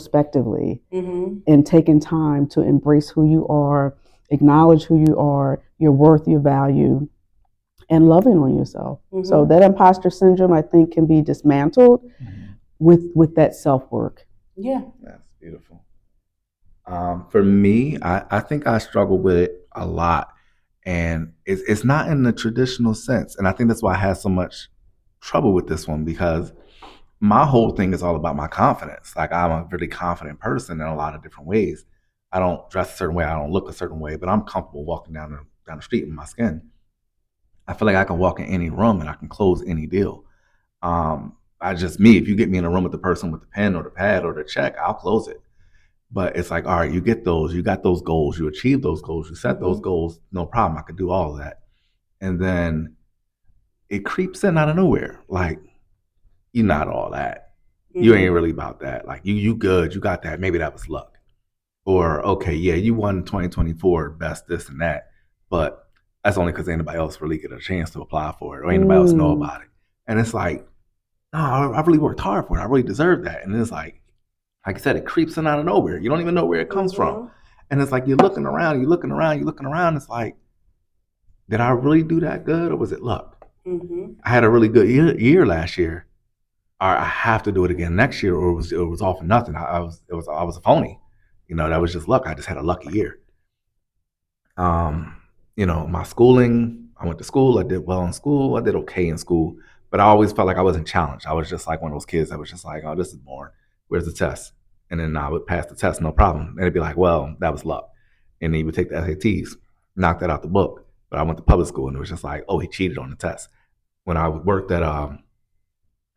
respectively, and taking time to embrace who you are, acknowledge who you are, your worth, your value, and loving on yourself. So that imposter syndrome, I think, can be dismantled with that self-work. Yeah. That's beautiful. For me, I think I struggle with it a lot. And it's not in the traditional sense. And I think that's why I had so much trouble with this one, because my whole thing is all about my confidence. Like, I'm a really confident person in a lot of different ways. I don't dress a certain way, I don't look a certain way, but I'm comfortable walking down the street in my skin. I feel like I can walk in any room and I can close any deal. I just me. If you get me in a room with the person with the pen or the pad or the check, I'll close it. But it's like, all right, you get those, you got those goals, you achieve those goals, you set those goals, no problem. I could do all of that. And then it creeps in out of nowhere. Like, you're not all that. You ain't really about that. Like, you good, you got that. Maybe that was luck. Or, okay, yeah, you won 2024 best this and that. But that's only because anybody else really get a chance to apply for it or anybody else know about it. And it's like, no, I really worked hard for it. I really deserve that. And it's like I said, it creeps in out of nowhere. You don't even know where it comes from. And it's like you're looking around, you're looking around, you're looking around. It's like, did I really do that good or was it luck? I had a really good year last year. I have to do it again next year, or it was all for nothing. I was a phony. That was just luck. I just had a lucky year. My schooling, I went to school, I did well in school, I did okay in school, but I always felt like I wasn't challenged. I was just like one of those kids that was just like, oh, this is boring. Where's the test? And then I would pass the test, no problem. And it'd be like, well, that was luck. And then he would take the SATs, knock that out the book. But I went to public school and it was just like, oh, he cheated on the test. When I worked at a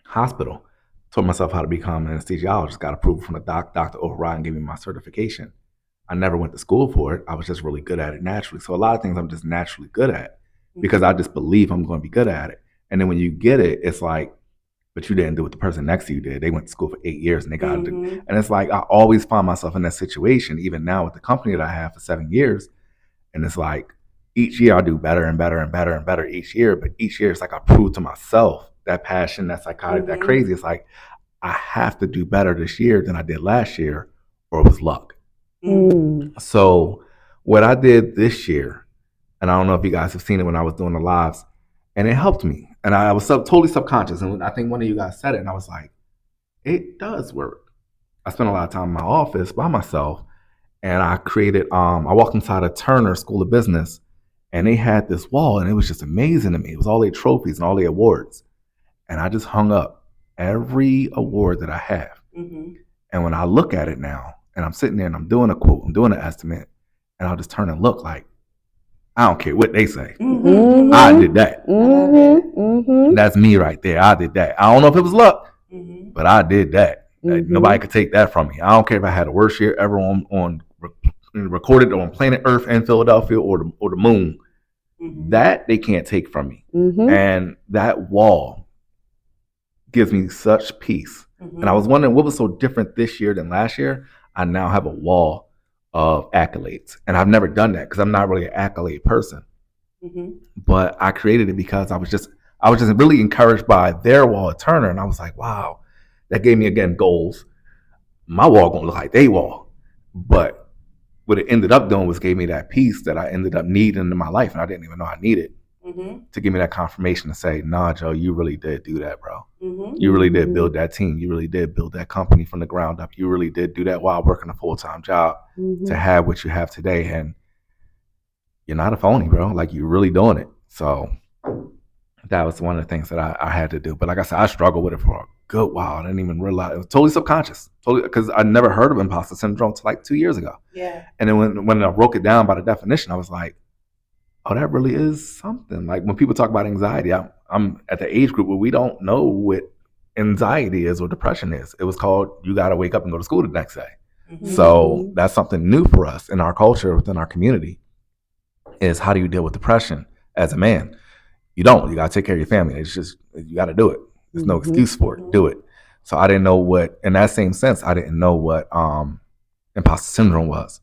hospital, taught myself how to become an anesthesiologist, got approval from the doctor override and gave me my certification. I never went to school for it. I was just really good at it naturally. So a lot of things I'm just naturally good at because I just believe I'm going to be good at it. And then when you get it, it's like, but you didn't do what the person next to you did. They went to school for 8 years and they got it. And it's like, I always find myself in that situation, even now with the company that I have for 7 years. And it's like, each year I do better and better and better and better each year. But each year it's like I prove to myself that passion, that psychotic, that crazy. It's like, I have to do better this year than I did last year, or it was luck. So what I did this year, and I don't know if you guys have seen it when I was doing the lives, and it helped me. And I was totally subconscious. And I think one of you guys said it, and I was like, it does work. I spent a lot of time in my office by myself, and I created, I walked inside of Turner School of Business, and they had this wall, and it was just amazing to me. It was all their trophies and all their awards. And I just hung up every award that I have. And when I look at it now, and I'm sitting there and I'm doing a quote, I'm doing an estimate, and I'll just turn and look like, I don't care what they say. I did that. That's me right there. I did that. I don't know if it was luck, but I did that. Nobody could take that from me. I don't care if I had the worst year ever on recorded on planet Earth in Philadelphia or the moon. That they can't take from me. And that wall gives me such peace. And I was wondering what was so different this year than last year. I now have a wall of accolades. And I've never done that because I'm not really an accolade person. But I created it because I was just really encouraged by their wall at Turner. And I was like, wow, that gave me, again, goals. My wall gonna look like they wall. But what it ended up doing was gave me that peace that I ended up needing in my life. And I didn't even know I needed to give me that confirmation to say, nah, Joe, you really did do that, bro. You really did build that team. You really did build that company from the ground up. You really did do that while working a full-time job to have what you have today. And you're not a phony, bro. Like, you're really doing it. So that was one of the things that I had to do. But like I said, I struggled with it for a good while. I didn't even realize. It was totally subconscious. Totally, because I never heard of imposter syndrome until like 2 years ago. And then when I broke it down by the definition, I was like, oh, that really is something. Like, when people talk about anxiety, I'm at the age group where we don't know what anxiety is or depression is. It was called, you got to wake up and go to school the next day. So that's something new for us in our culture, within our community, is how do you deal with depression as a man? You don't. You got to take care of your family. It's just, you got to do it. There's no excuse for it. Do it. So I didn't know what, in that same sense, I didn't know what imposter syndrome was.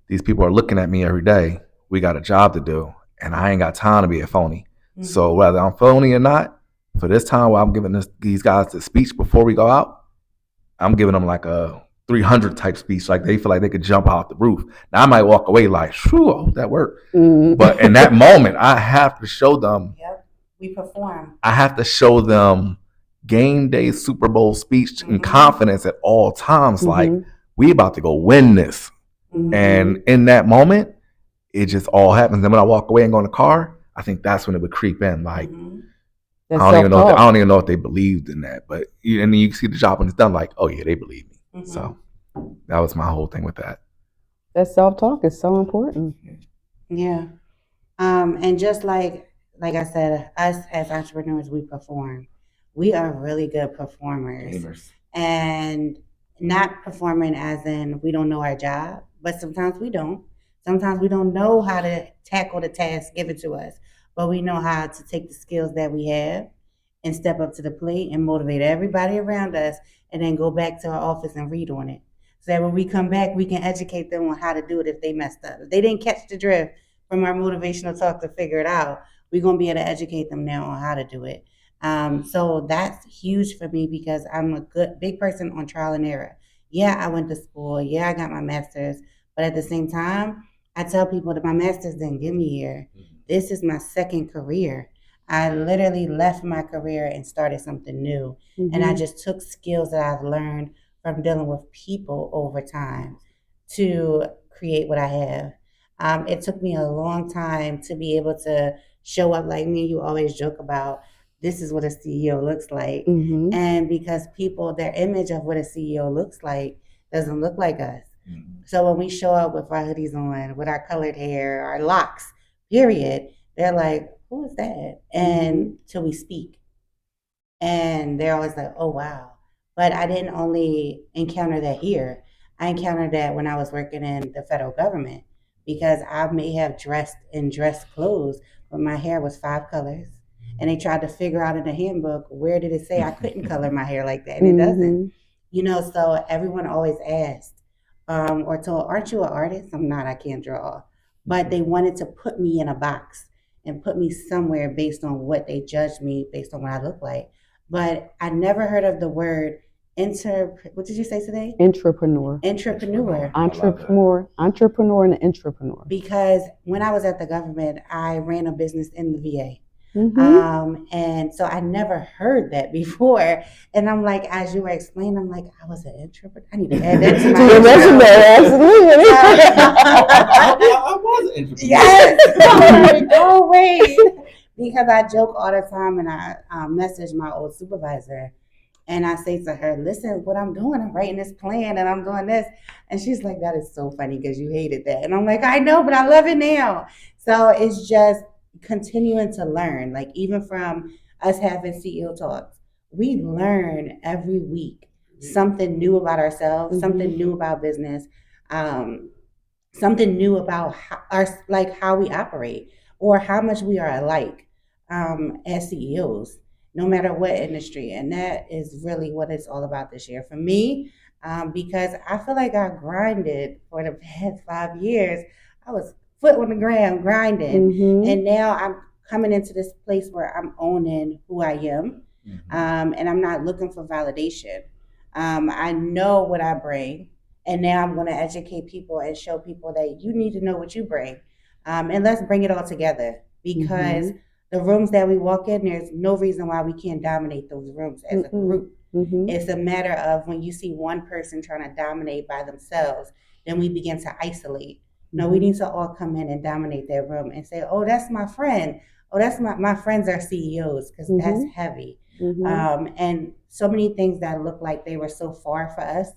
These people are looking at me every day. We got a job to do, and I ain't got time to be a phony. So whether I'm phony or not, for this time while I'm giving these guys the speech before we go out, I'm giving them like a 300 type speech, like they feel like they could jump out the roof. Now I might walk away like, "Phew, I hope that worked." But in that moment, I have to show them. Yep, we perform. I have to show them game day Super Bowl speech and confidence at all times. Like, we about to go win this. And in that moment, it just all happens. Then when I walk away and go in the car, I think that's when it would creep in. Like, I don't even know if they believed in that. But and then you see the job when it's done, like, oh yeah, they believe me. So that was my whole thing with that. That self-talk is so important. Yeah. And just like I said, us as entrepreneurs, we perform. We are really good performers. Gamers. And not performing as in we don't know our job, but sometimes we don't. Sometimes we don't know how to tackle the task given to us, but we know how to take the skills that we have and step up to the plate and motivate everybody around us and then go back to our office and read on it. So that when we come back, we can educate them on how to do it if they messed up. If they didn't catch the drift from our motivational talk to figure it out, we're going to be able to educate them now on how to do it. So that's huge for me because I'm a big person on trial and error. Yeah, I went to school. Yeah, I got my master's. But at the same time, I tell people that my master's didn't get me here. This is my second career. I literally left my career and started something new. And I just took skills that I've learned from dealing with people over time to create what I have. It took me a long time to be able to show up like me. You always joke about this is what a CEO looks like. And because people, their image of what a CEO looks like doesn't look like us. So when we show up with our hoodies on, with our colored hair, our locks, period, they're like, who is that? And till we speak. And they're always like, oh, wow. But I didn't only encounter that here. I encountered that when I was working in the federal government because I may have dressed in dress clothes, but my hair was 5 colors. And they tried to figure out in the handbook, where did it say I couldn't color my hair like that? And it doesn't. So everyone always asked or told, aren't you an artist? I'm not, I can't draw. But they wanted to put me in a box and put me somewhere based on what they judged me, based on what I look like. But I never heard of the word what did you say today? Entrepreneur. Entrepreneur. Entrepreneur and entrepreneur. Because when I was at the government, I ran a business in the VA. And so I never heard that before. And I'm like, as you were explaining, I'm like, I was an entrepreneur. I need to add that to my resume. I was an entrepreneur. Yes. Oh, wait. Because I joke all the time and I message my old supervisor. And I say to her, listen, what I'm doing, I'm writing this plan and I'm doing this. And she's like, that is so funny because you hated that. And I'm like, I know, but I love it now. So it's just continuing to learn, like even from us having CEO talks, we learn every week something new about ourselves, something new about business, something new about how we operate or how much we are alike as CEOs, no matter what industry. And that is really what it's all about this year for me, because I feel like I grinded for the past 5 years. I was foot on the ground grinding, and now I'm coming into this place where I'm owning who I am, and I'm not looking for validation. I know what I bring, and now I'm going to educate people and show people that you need to know what you bring, and let's bring it all together because the rooms that we walk in, there's no reason why we can't dominate those rooms as a group. It's a matter of when you see one person trying to dominate by themselves, then we begin to isolate. No, we need to all come in and dominate that room and say, oh, that's my friend. Oh, that's my friends are CEOs, because that's heavy. And so many things that look like they were so far for us.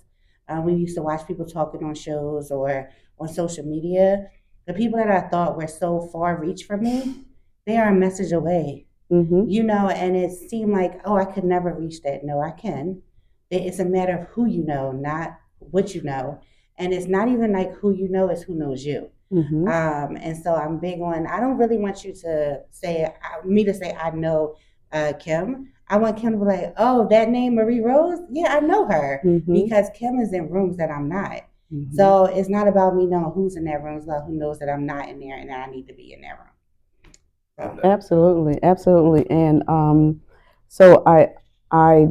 We used to watch people talking on shows or on social media. The people that I thought were so far reach from me, they are a message away. And it seemed like, oh, I could never reach that. No, I can. It's a matter of who you know, not what you know. And it's not even like who you know, it's who knows you. And so I'm big on, I don't really want you to say, I know Kim. I want Kim to be like, oh, that name Marie Rose? Yeah, I know her. Because Kim is in rooms that I'm not. So it's not about me knowing who's in that room. It's about who knows that I'm not in there and that I need to be in that room. So. Absolutely. And so I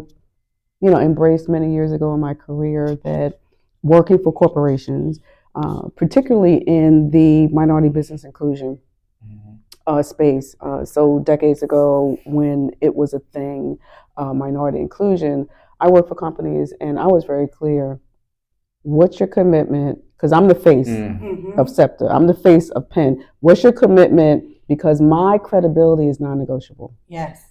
embraced many years ago in my career that working for corporations, particularly in the minority business inclusion space. So decades ago, when it was a thing, minority inclusion, I worked for companies, and I was very clear. What's your commitment? Because I'm the face of Scepter. I'm the face of Penn. What's your commitment? Because my credibility is non-negotiable. Yes.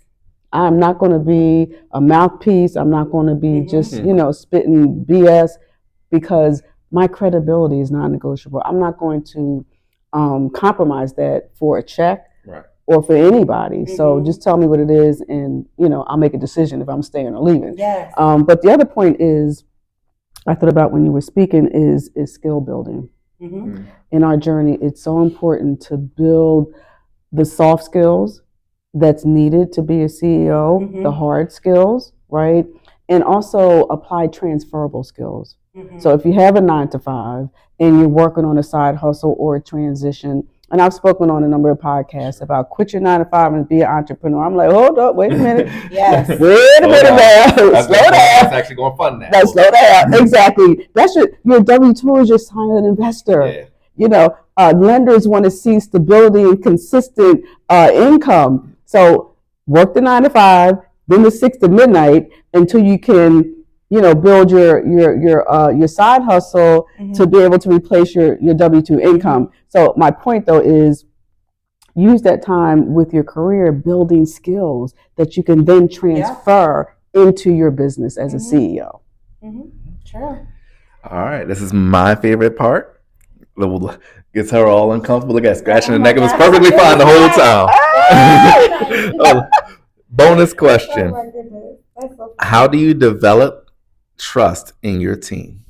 I'm not going to be a mouthpiece. I'm not going to be just, spitting BS, because my credibility is non-negotiable. I'm not going to compromise that for a check or for anybody. So just tell me what it is, and I'll make a decision if I'm staying or leaving. Yes. But the other point is, I thought about when you were speaking, is skill building. In our journey, it's so important to build the soft skills that's needed to be a CEO, the hard skills, right? And also apply transferable skills. So if you have a 9 to 5 and you're working on a side hustle or a transition, and I've spoken on a number of podcasts about quit your 9 to 5 and be an entrepreneur. I'm like, hold up, wait a minute. Yes. Wait a minute now. Slow down. That's actually going to fund that. That's slow down. Exactly. That's your W-2 is your silent investor. Yeah. Lenders want to see stability and consistent income. So work the 9 to 5, then the 6 to midnight until you can, build your side hustle to be able to replace your W-2 income. So my point though is, use that time with your career building skills that you can then transfer into your business as a CEO. Sure. All right, this is my favorite part. Gets her all uncomfortable. Look at scratching the neck. It was perfectly fine the whole time. Bonus question. How do you develop trust in your team?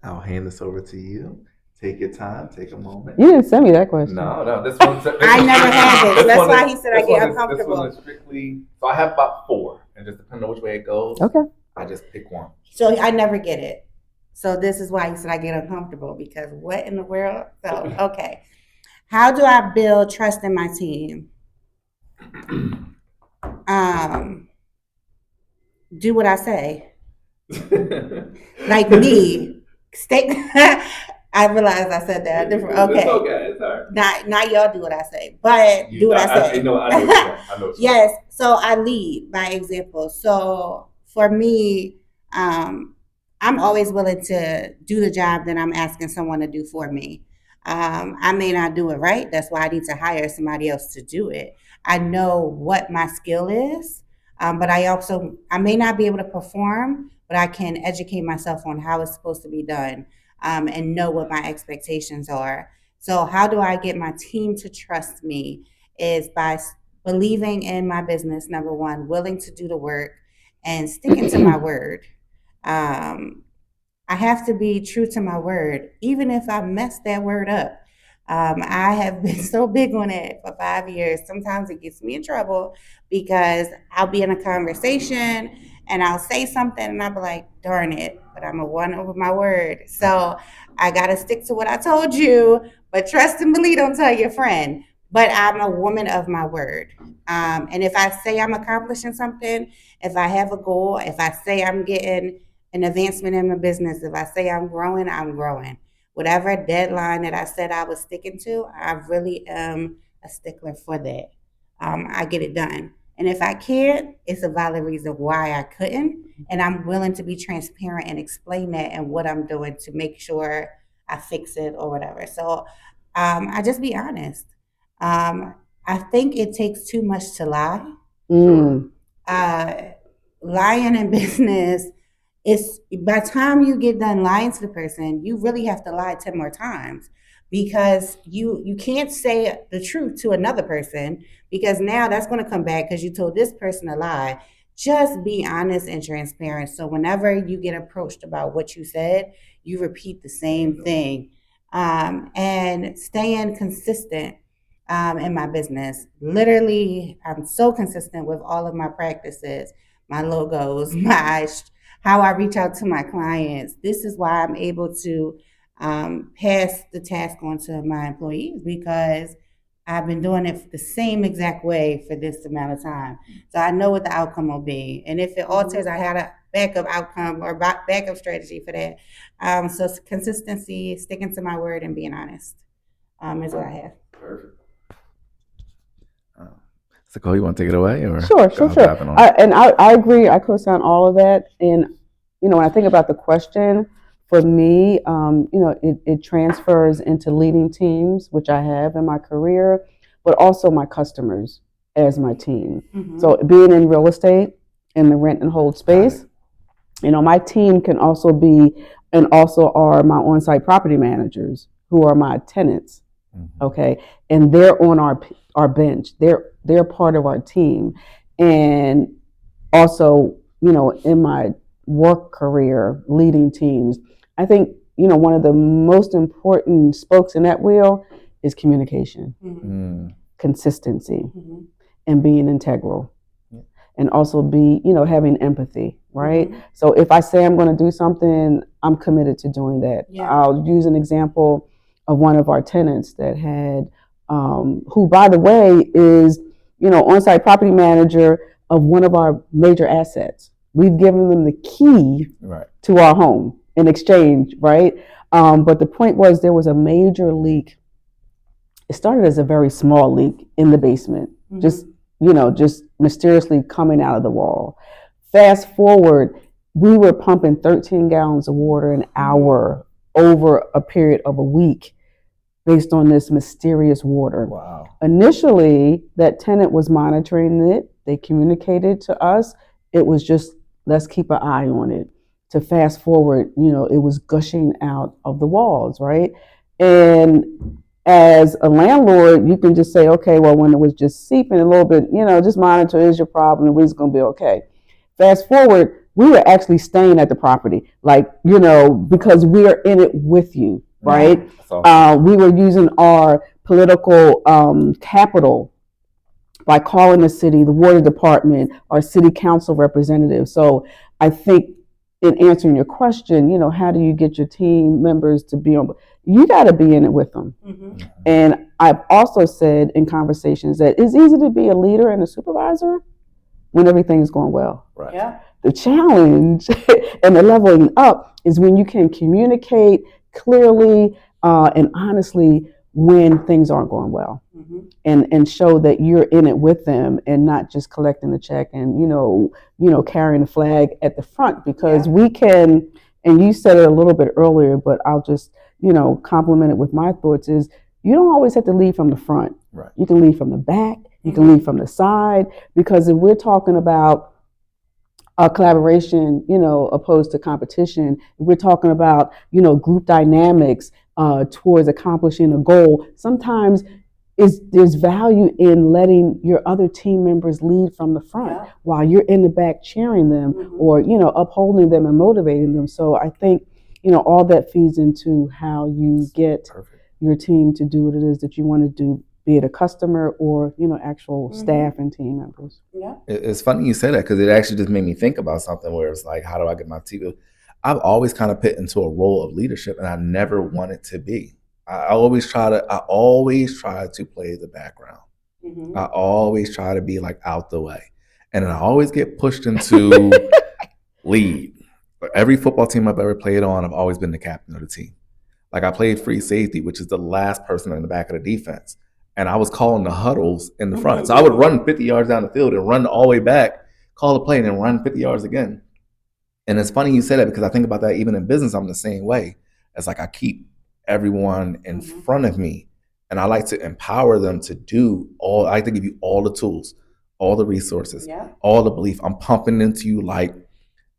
I'll hand this over to you. Take your time. Take a moment. You didn't send me that question. No. This one. I never had it. That's why he said I get uncomfortable. This one is strictly. So I have about 4, and just depending on which way it goes. Okay. I just pick one. So I never get it. So this is why he said I get uncomfortable, because what in the world? So okay. How do I build trust in my team? Do what I say. Like me. I realized I said that different. Okay. It's okay. It's all right. Not y'all do what I say, but do what I say. I know. Yes. So I lead by example. So for me, I'm always willing to do the job that I'm asking someone to do for me. I may not do it right. That's why I need to hire somebody else to do it. I know what my skill is, but I may not be able to perform, but I can educate myself on how it's supposed to be done, and know what my expectations are. So how do I get my team to trust me? Is by believing in my business, number one, willing to do the work, and sticking to my word. I have to be true to my word, even if I mess that word up. I have been so big on it for 5 years. Sometimes it gets me in trouble because I'll be in a conversation and I'll say something and I'll be like, darn it, but I'm a one over my word. So I got to stick to what I told you, but trust and believe, don't tell your friend. But I'm a woman of my word. And if I say I'm accomplishing something, if I have a goal, if I say I'm getting an advancement in my business, if I say I'm growing, I'm growing. Whatever deadline that I said I was sticking to, I really am a stickler for that. I get it done. And if I can't, it's a valid reason why I couldn't. And I'm willing to be transparent and explain that and what I'm doing to make sure I fix it or whatever. So I just be honest. I think it takes too much to lie. Lying in business, it's by the time you get done lying to the person, you really have to lie 10 more times, because you can't say the truth to another person, because now that's going to come back because you told this person a lie. Just be honest and transparent. So whenever you get approached about what you said, you repeat the same thing, and staying consistent. In my business, literally, I'm so consistent with all of my practices, my logos, how I reach out to my clients. This is why I'm able to pass the task on to my employees, because I've been doing it the same exact way for this amount of time. So I know what the outcome will be. And if it alters, I backup outcome or backup strategy for that. So consistency, sticking to my word, and being honest is what I have. Perfect. So, Cole, you want to take it away, or Sure. I agree. I co-sign all of that. And when I think about the question, for me, it transfers into leading teams, which I have in my career, but also my customers as my team. Mm-hmm. So being in real estate in the rent and hold space, my team can also be, and also are my on-site property managers who are my tenants. Mm-hmm. Okay, and they're on our bench. They're part of our team, and also in my work career leading teams, I think one of the most important spokes in that wheel is communication, mm-hmm. consistency, mm-hmm. and being integral. And also be, having empathy, right? Mm-hmm. So if I say I'm going to do something, I'm committed to doing that. Yeah. I'll use an example of one of our tenants that had, who, by the way, is, on-site property manager of one of our major assets. We've given them the key to our home in exchange, right? But the point was there was a major leak. It started as a very small leak in the basement, mm-hmm. just mysteriously coming out of the wall. Fast forward, we were pumping 13 gallons of water an hour over a period of a week based on this mysterious water. Wow. Initially, that tenant was monitoring it. They communicated to us. It was just, let's keep an eye on it. To fast forward, it was gushing out of the walls, right? And as a landlord, you can just say, okay, well, when it was just seeping a little bit, just monitor, is your problem, and we're just going to be okay. Fast forward, we were actually staying at the property, because we are in it with you, right? Awesome. We were using our political capital by calling the city, the water department, our city council representatives. So I think in answering your question, how do you get your team members to be on? You got to be in it with them. Mm-hmm. And I've also said in conversations that it's easy to be a leader and a supervisor when everything's going well. Right. Yeah. The challenge and the leveling up is when you can communicate clearly and honestly when things aren't going well, mm-hmm. and show that you're in it with them and not just collecting the check and carrying the flag at the front, because we can, and you said it a little bit earlier, but I'll just complement it with my thoughts, is you don't always have to lead from the front. Right. You can lead from the back, you mm-hmm. can lead from the side, because if we're talking about collaboration, opposed to competition, if we're talking about, group dynamics towards accomplishing a goal, sometimes there's value in letting your other team members lead from the front while you're in the back cheering them, mm-hmm. or, upholding them and motivating them. So I think, all that feeds into how you get your team to do what it is that you want to do, be it a customer or, actual mm-hmm. staff and team members. Yeah. It's funny you say that, because it actually just made me think about something where it's like, how do I get my team? I've always kind of put into a role of leadership, and I never wanted to be. I always try to play the background. Mm-hmm. I always try to be like out the way. And then I always get pushed into lead. Every football team I've ever played on, I've always been the captain of the team. Like I played free safety, which is the last person in the back of the defense. And I was calling the huddles in the front. So I would run 50 yards down the field and run all the way back, call the play, and then run 50 yards again. And it's funny you say that, because I think about that even in business, I'm the same way. It's like I keep everyone in mm-hmm. front of me, and I like to empower them to do all. I like to give you all the tools, all the resources, all the belief. I'm pumping into you. Like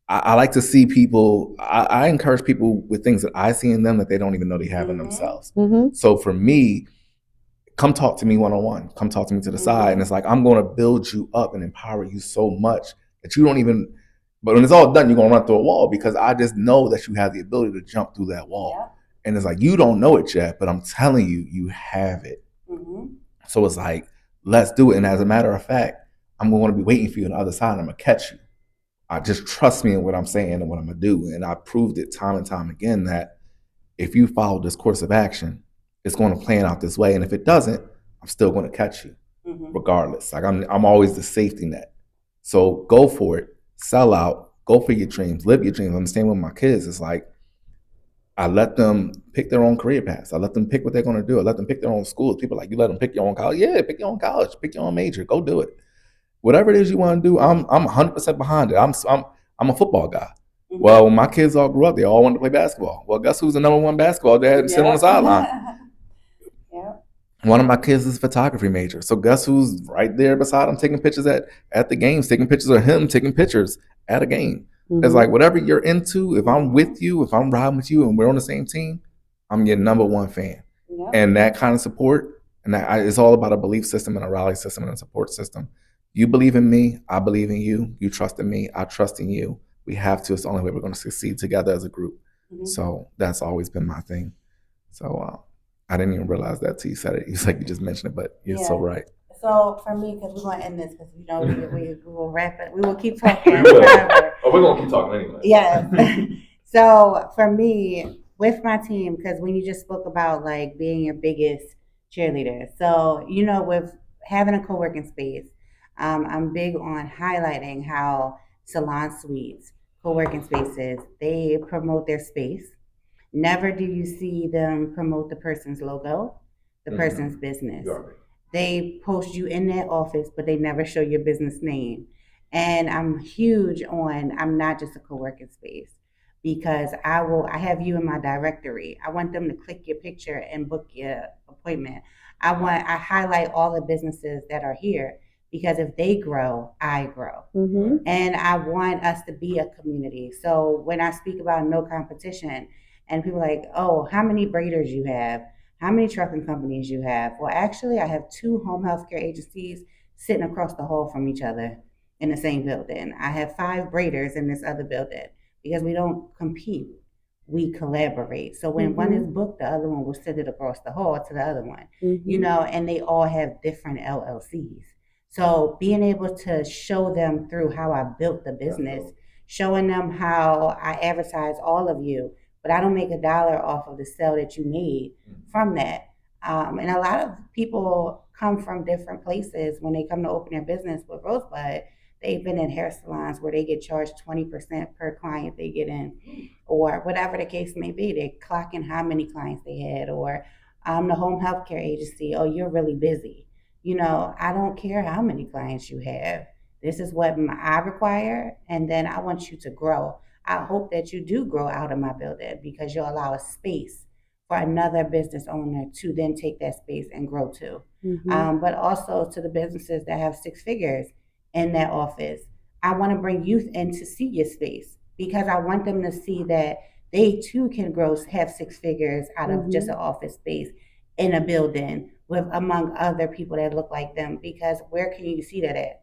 I like to see people. I encourage people with things that I see in them that they don't even know they have mm-hmm. in themselves. Mm-hmm. So for me, come talk to me one-on-one. Come talk to me to the mm-hmm. side, and it's like I'm going to build you up and empower you so much that you don't even. But when it's all done, you're going to run through a wall, because I just know that you have the ability to jump through that wall. Yeah. And it's like, you don't know it yet, but I'm telling you, you have it. Mm-hmm. So it's like, let's do it. And as a matter of fact, I'm going to be waiting for you on the other side, and I'm going to catch you. Just trust me in what I'm saying and what I'm going to do. And I proved it time and time again that if you follow this course of action, it's going to plan out this way. And if it doesn't, I'm still going to catch you mm-hmm. regardless. Like I'm always the safety net. So go for it. Sell out, Go for your dreams, live your dreams. I'm staying with my kids. It's like I let them pick their own career paths. I let them pick what they're going to do. I let them pick their own schools. People are like, you let them pick your own college. Yeah, pick your own college, pick your own major. Go do it. Whatever it is you want to do, I'm 100% behind it. I'm a football guy. Mm-hmm. Well, when my kids all grew up, they all wanted to play basketball. Well, guess who's the number one basketball dad sitting on the sideline? One of my kids is a photography major. So guess who's right there beside him taking pictures at the games, taking pictures of him taking pictures at a game. Mm-hmm. It's like whatever you're into, if I'm with you, if I'm riding with you and we're on the same team, I'm your number one fan. Yep. And that kind of support, and it's all about a belief system and a rally system and a support system. You believe in me, I believe in you. You trust in me, I trust in you. We have to. It's the only way we're going to succeed together as a group. Mm-hmm. So that's always been my thing. So I didn't even realize that till you said it. It's like you just mentioned it, but you're so right. So for me, because we're going to end this, because we will wrap it. We will keep talking forever. Oh, we're going to keep talking anyway. Yes. So for me, with my team, because when you just spoke about like being your biggest cheerleader, so with having a co-working space, I'm big on highlighting how salon suites, co-working spaces, they promote their space. Never do you see them promote the person's logo, the person's business. They post you in their office, but they never show your business name. And I'm huge on, I'm not just a co-working space, because I have you in my directory. I want them to click your picture and book your appointment. I highlight all the businesses that are here, because if they grow, I grow. Mm-hmm. And I want us to be a community. So when I speak about no competition, and people are like, oh, how many braiders you have? How many trucking companies you have? Well, actually, I have 2 home health care agencies sitting across the hall from each other in the same building. I have 5 braiders in this other building, because we don't compete. We collaborate. So when one is booked, the other one will send it across the hall to the other one, and they all have different LLCs. So being able to show them through how I built the business, showing them how I advertise all of you, but I don't make $1 off of the sale that you made from that. And a lot of people come from different places when they come to open their business with Rosebud. They've been in hair salons where they get charged 20% per client they get in, or whatever the case may be. They're clocking how many clients they had, or the home health care agency, oh, you're really busy. I don't care how many clients you have. This is what I require, and then I want you to grow. I hope that you do grow out of my building, because you'll allow a space for another business owner to then take that space and grow too. Mm-hmm. But also to the businesses that have 6 figures in their office, I want to bring youth in to see your space, because I want them to see that they too can grow, have 6 figures out of just an office space in a building with among other people that look like them. Because where can you see that at?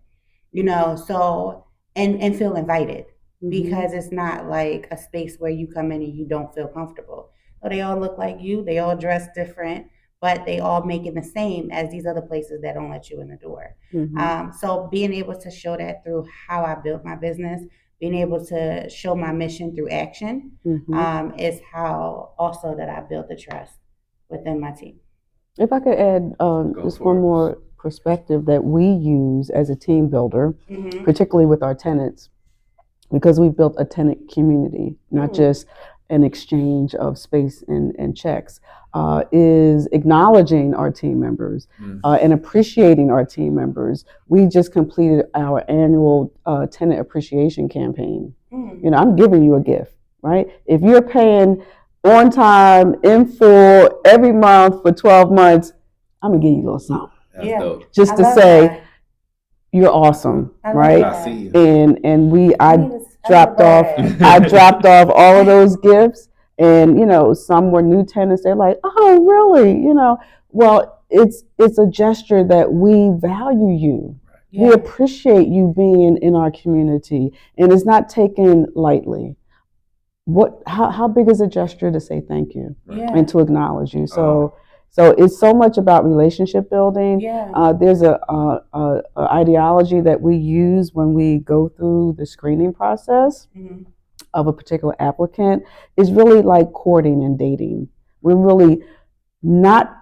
So and feel invited. Because it's not like a space where you come in and you don't feel comfortable. So they all look like you, they all dress different, but they all make it the same as these other places that don't let you in the door. So being able to show that through how I built my business, being able to show my mission through action, is how also that I built the trust within my team. If I could add just one more perspective that we use as a team builder, particularly with our tenants, because we've built a tenant community, not just an exchange of space and checks, is acknowledging our team members and appreciating our team members. We just completed our annual tenant appreciation campaign. I'm giving you a gift, right? If you're paying on time, in full, every month for 12 months, I'm gonna give you a little something. That's dope. Just to say, you're awesome, right? I see you. And I dropped off all of those gifts, and some were new tenants. They're like, oh, really? Well, it's a gesture that we value you. Yeah. We appreciate you being in our community, and it's not taken lightly. How big is a gesture to say thank you and to acknowledge you? So it's so much about relationship building. Yeah. There's a ideology that we use when we go through the screening process of a particular applicant. Is really like courting and dating. We're really not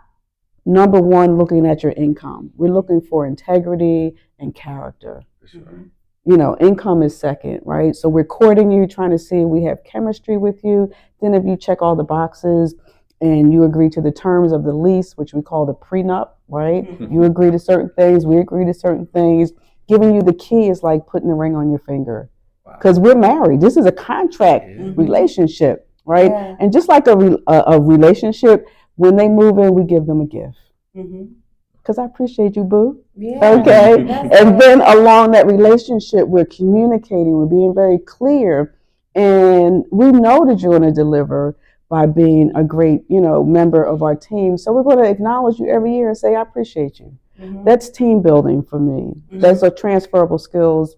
number one looking at your income. We're looking for integrity and character. For sure. income is second, right? So we're courting you, trying to see we have chemistry with you. Then if you check all the boxes and you agree to the terms of the lease, which we call the prenup, right? You agree to certain things, we agree to certain things. Giving you the key is like putting a ring on your finger. Because we're married. This is a contract relationship, right? Yeah. And just like a relationship, when they move in, we give them a gift. Because I appreciate you, boo. Yeah. Okay. And then along that relationship, we're communicating, we're being very clear, and we know that you're going to deliver by being a great, member of our team. So we're going to acknowledge you every year and say, I appreciate you. That's team building for me. Those are transferable skills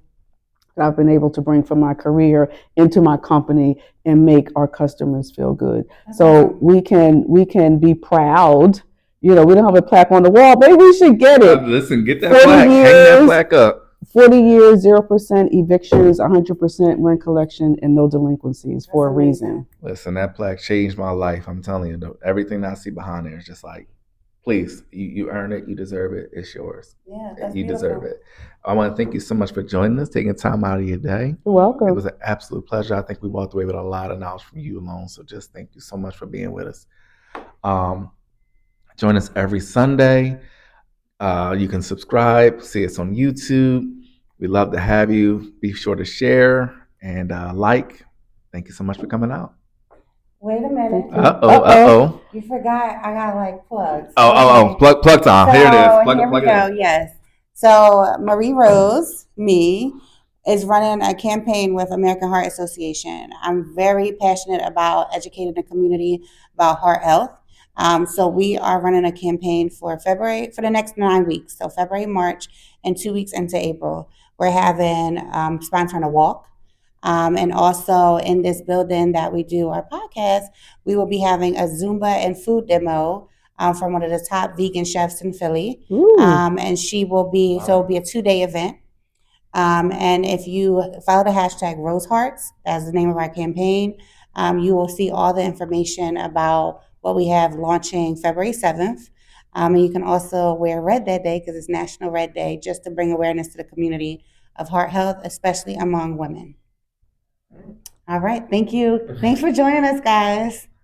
that I've been able to bring from my career into my company and make our customers feel good. So we can be proud. We don't have a plaque on the wall. Maybe we should get it. Listen, get that plaque. Hang that plaque up. 40 years, 0% evictions, 100% rent collection, and no delinquencies for a reason. Listen, that plaque changed my life. I'm telling you, everything I see behind there is just like, please, you earn it, you deserve it, it's yours. Yeah, that's you beautiful. Deserve it. I want to thank you so much for joining us, taking time out of your day. You're welcome. It was an absolute pleasure. I think we walked away with a lot of knowledge from you alone. So just thank you so much for being with us. Join us every Sunday. You can subscribe, see us on YouTube. We love to have you. Be sure to share and like. Thank you so much for coming out. Wait a minute. Uh-oh. You forgot I got like plugs. Plug time. So, here it is. Here we go. Yes. So Marie Rose, is running a campaign with American Heart Association. I'm very passionate about educating the community about heart health. So we are running a campaign for the next 9 weeks. So February, March, and 2 weeks into April. We're having sponsoring a walk. And also in this building that we do our podcast, we will be having a Zumba and food demo from one of the top vegan chefs in Philly. And she will be, so it'll be a 2-day event. And if you follow the hashtag Rose Hearts, that's the name of our campaign, you will see all the information about what we have launching February 7th. And you can also wear red that day because it's National Red Day, just to bring awareness to the community of heart health, especially among women. All right. Thank you. Thanks for joining us, guys.